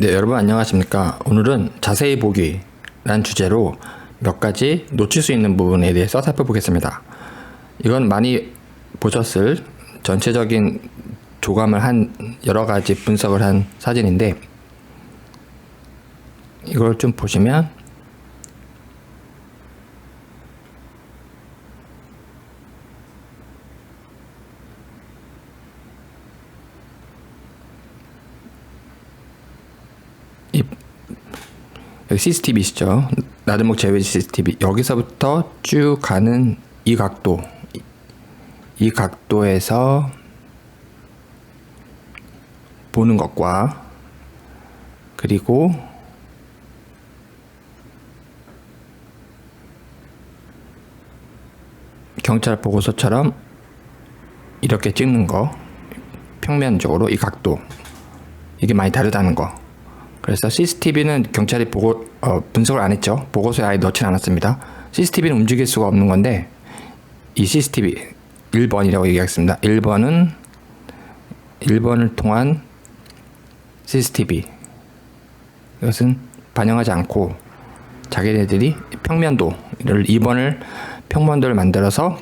네, 여러분 안녕하십니까. 오늘은 자세히 보기란 주제로 몇 가지 놓칠 수 있는 부분에 대해서 살펴보겠습니다. 이건 많이 보셨을 전체적인 조감을 한 여러 가지 분석을 한 사진인데, 이걸 좀 보시면 여기 CCTV시죠. 나들목 제외 CCTV. 여기서부터 쭉 가는 이 각도, 이 각도에서 보는 것과, 그리고 경찰 보고서처럼 이렇게 찍는 거, 평면적으로 이 각도, 이게 많이 다르다는 거. 그래서 CCTV는 경찰이 분석을 안 했죠. 보고서에 아예 넣진 않았습니다. CCTV는 움직일 수가 없는 건데, 이 CCTV 1번이라고 얘기하겠습니다. 1번을 통한 CCTV, 이것은 반영하지 않고 자기네들이 평면도를 2번을 평면도를 만들어서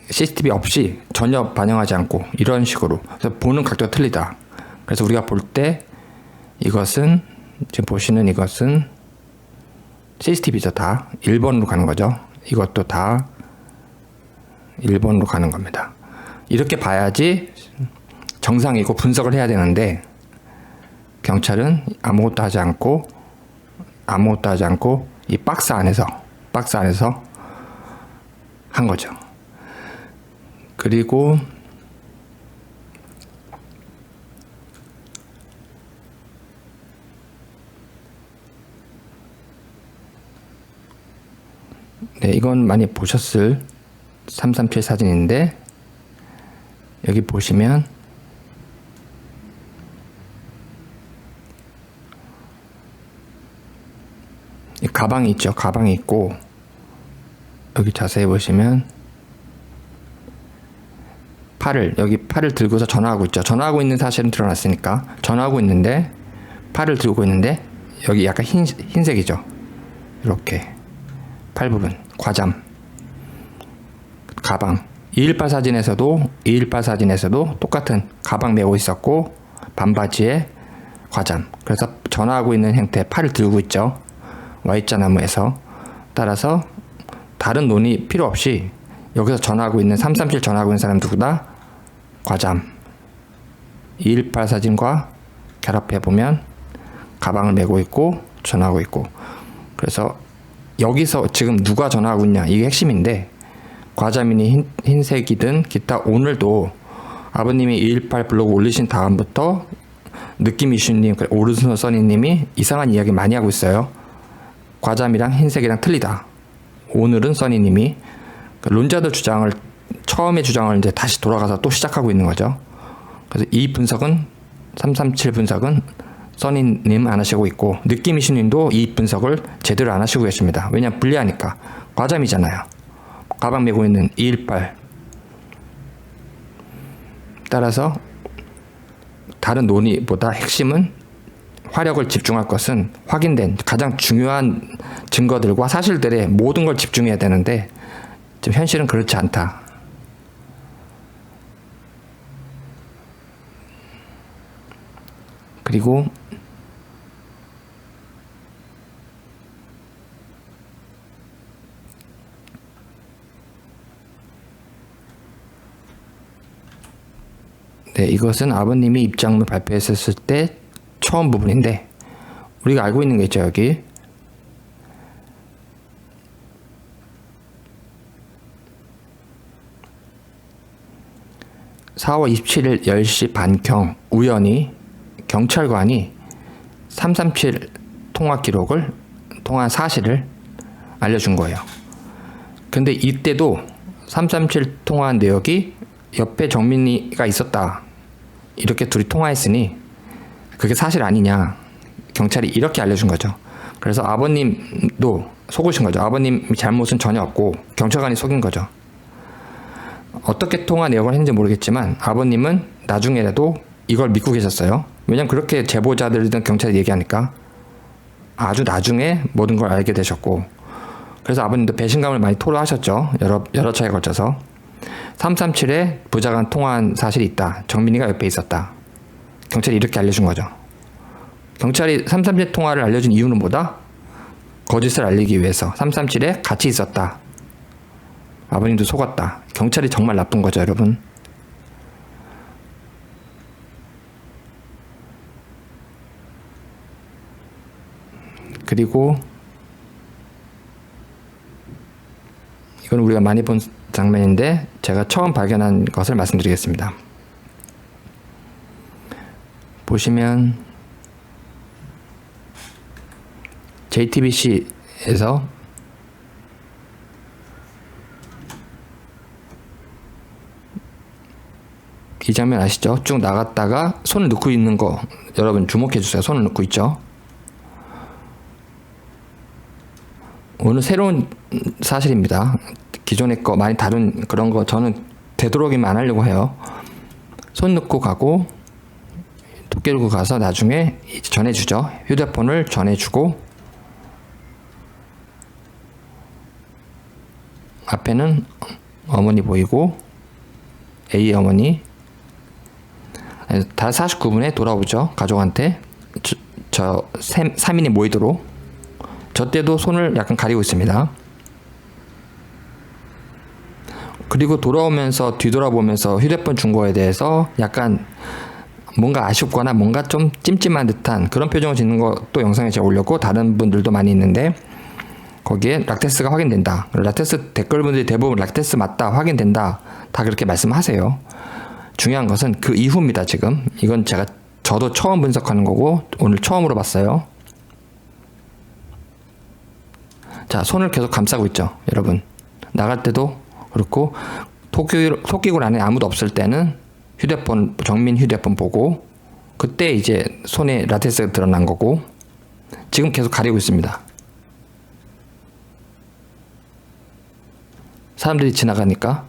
CCTV 없이 전혀 반영하지 않고 이런 식으로, 그래서 보는 각도가 틀리다. 그래서 우리가 볼 때 이것은, 지금 보시는 이것은 CCTV죠. 다 1번으로 가는 거죠. 이것도 다 1번으로 가는 겁니다. 이렇게 봐야지 정상이고 분석을 해야 되는데, 경찰은 아무것도 하지 않고 이 박스 안에서 한 거죠. 그리고 네, 이건 많이 보셨을 337 사진인데, 여기 보시면 이 가방이 있죠. 가방이 있고, 여기 자세히 보시면 여기 팔을 들고서 전화하고 있죠. 전화하고 있는 사실은 드러났으니까. 전화하고 있는데 팔을 들고 있는데, 여기 약간 흰색이죠. 이렇게 팔 부분, 과잠, 가방. 218 사진에서도 똑같은 가방 메고 있었고, 반바지에 과잠. 그래서 전화하고 있는 형태, 팔을 들고 있죠. Y자 나무에서. 따라서 다른 논의 필요 없이 여기서 전화하고 있는 337 전화하고 있는 사람 누구다? 과잠. 218 사진과 결합해 보면 가방을 메고 있고 전화하고 있고. 그래서 여기서 지금 누가 전화하고 있냐, 이게 핵심인데, 과잠이니 흰색이든 기타, 오늘도 아버님이 218 블로그 올리신 다음부터 느낌 이슈님, 오른손 써니님이 이상한 이야기 많이 하고 있어요. 과잠이랑 흰색이랑 틀리다. 오늘은 써니님이 론자들 주장을, 처음의 주장을 이제 다시 돌아가서 또 시작하고 있는 거죠. 그래서 이 분석은, 337 분석은 써니님 안 하시고 있고, 느낌 이슈님도 이 분석을 제대로 안 하시고 계십니다. 왜냐면 불리하니까. 과잠이잖아요. 가방 메고 있는 218. 따라서 다른 논의보다 핵심은, 화력을 집중할 것은 확인된 가장 중요한 증거들과 사실들의 모든 걸 집중해야 되는데, 지금 현실은 그렇지 않다. 그리고 네, 이것은 아버님이 입장문을 발표했었을 때 처음 부분인데, 우리가 알고 있는 게 있죠. 여기 4월 27일 10시 반경 우연히 경찰관이 337 통화 기록을, 통화 사실을 알려준 거예요. 근데 이때도 337 통화 내역이 옆에 정민이가 있었다, 이렇게 둘이 통화했으니 그게 사실 아니냐, 경찰이 이렇게 알려준 거죠. 그래서 아버님도 속으신 거죠. 아버님 잘못은 전혀 없고 경찰관이 속인 거죠. 어떻게 통화 내역을 했는지 모르겠지만 아버님은 나중에라도 이걸 믿고 계셨어요. 왜냐면 그렇게 제보자들이든 경찰이 얘기하니까 아주 나중에 모든 걸 알게 되셨고, 그래서 아버님도 배신감을 많이 토로하셨죠. 여러 차례 걸쳐서. 337에 부자가 통화한 사실이 있다. 정민이가 옆에 있었다. 경찰이 이렇게 알려준 거죠. 경찰이 337 통화를 알려준 이유는 뭐다? 거짓을 알리기 위해서. 337에 같이 있었다. 아버님도 속았다. 경찰이 정말 나쁜 거죠, 여러분. 그리고 이건 우리가 많이 본 장면인데 제가 처음 발견한 것을 말씀드리겠습니다. 보시면 JTBC에서 이 장면 아시죠? 쭉 나갔다가 손을 넣고 있는 거 여러분 주목해 주세요. 손을 넣고 있죠. 오늘 새로운 사실입니다. 기존의 거 많이 다룬 그런 거 저는 되도록이면 안 하려고 해요. 손 넣고 가고 토끼 들고 가서 나중에 전해주죠. 휴대폰을 전해주고 앞에는 어머니 보이고 A 어머니 다 49분에 돌아오죠. 가족한테 저 3인이 모이도록. 저 때도 손을 약간 가리고 있습니다. 그리고 돌아오면서 뒤돌아보면서 휴대폰 준 거에 대해서 약간 뭔가 아쉽거나 뭔가 좀 찜찜한 듯한 그런 표정을 짓는 것도 영상에 제가 올렸고 다른 분들도 많이 있는데 거기에 락테스가 확인된다. 락테스 댓글분들이 대부분 락테스 맞다, 확인된다 다 그렇게 말씀하세요. 중요한 것은 그 이후입니다. 지금 이건 저도 처음 분석하는 거고 오늘 처음으로 봤어요. 자, 손을 계속 감싸고 있죠, 여러분. 나갈 때도 그렇고 토끼굴 안에 아무도 없을 때는 정민 휴대폰 보고 그때 이제 손에 라텍스가 드러난 거고 지금 계속 가리고 있습니다. 사람들이 지나가니까.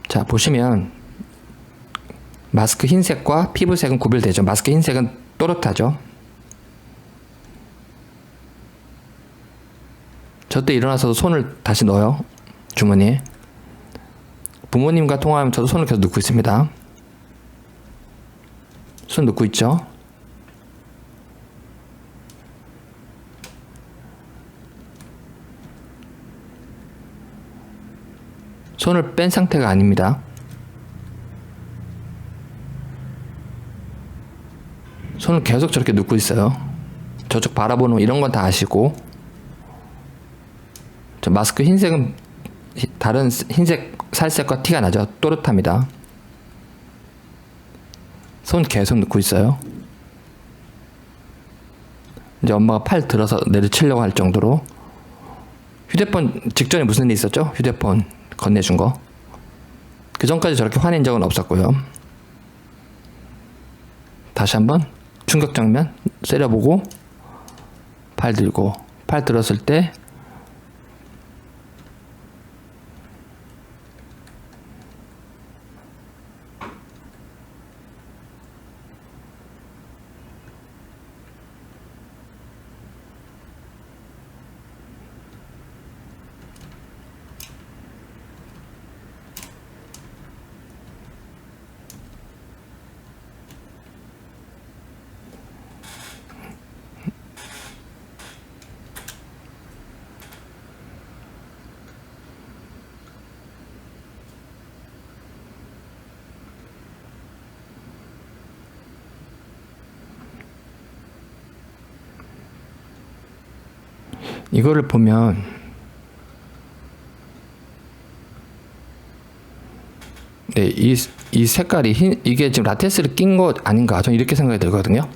자, 보시면 마스크 흰색과 피부색은 구별되죠. 마스크 흰색은 또렷하죠. 저 때 일어나서도 손을 다시 넣어요. 주머니에. 부모님과 통화하면 저도 손을 계속 넣고 있습니다. 손 넣고 있죠. 손을 뺀 상태가 아닙니다. 손을 계속 저렇게 넣고 있어요. 저쪽 바라보는 이런 건 다 아시고. 저 마스크 흰색은 다른 흰색 살색과 티가 나죠. 또렷합니다. 손 계속 넣고 있어요. 이제 엄마가 팔 들어서 내리치려고 할 정도로. 휴대폰 직전에 무슨 일이 있었죠? 휴대폰 건네준 거. 그 전까지 저렇게 화낸 적은 없었고요. 다시 한번 충격 장면 세려보고 팔 들고 팔 들었을 때 이거를 보면 네, 이 색깔이 이게 지금 라텍스를 낀 거 아닌가? 저는 이렇게 생각이 들거든요.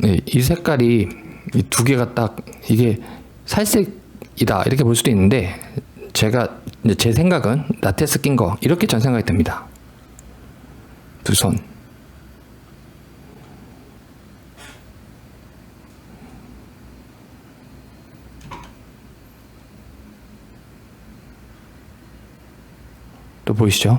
네, 이 색깔이 이 두 개가 딱 이게 살색이다 이렇게 볼 수도 있는데 제가 이제 제 생각은 라테스 낀 거 이렇게 전 생각이 듭니다. 두 손. 또 보이시죠?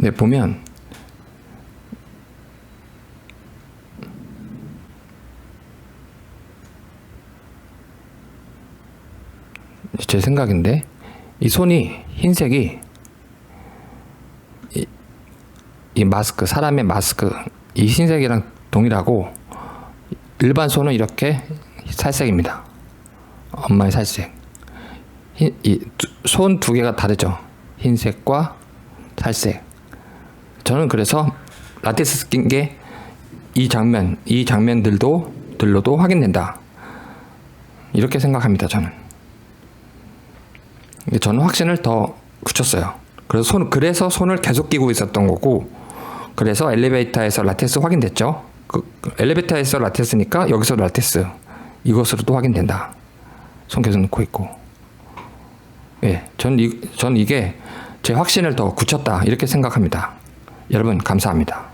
네, 보면 제 생각인데 이 손이 흰색이 이 마스크 사람의 마스크 이 흰색이랑 동일하고 일반 손은 이렇게 살색입니다. 엄마의 살색. 이 손 두 개가 다르죠. 흰색과 살색. 저는 그래서 라테스 낀 게 이 장면들로도 확인된다. 이렇게 생각합니다. 저는 확신을 더 굳혔어요. 그래서 손을 계속 끼고 있었던 거고, 그래서 엘리베이터에서 라테스 확인됐죠. 엘리베이터에서 라테스니까 여기서 라테스 이것으로도 확인된다. 손 계속 넣고 있고. 예, 전 이게 제 확신을 더 굳혔다 이렇게 생각합니다. 여러분 감사합니다.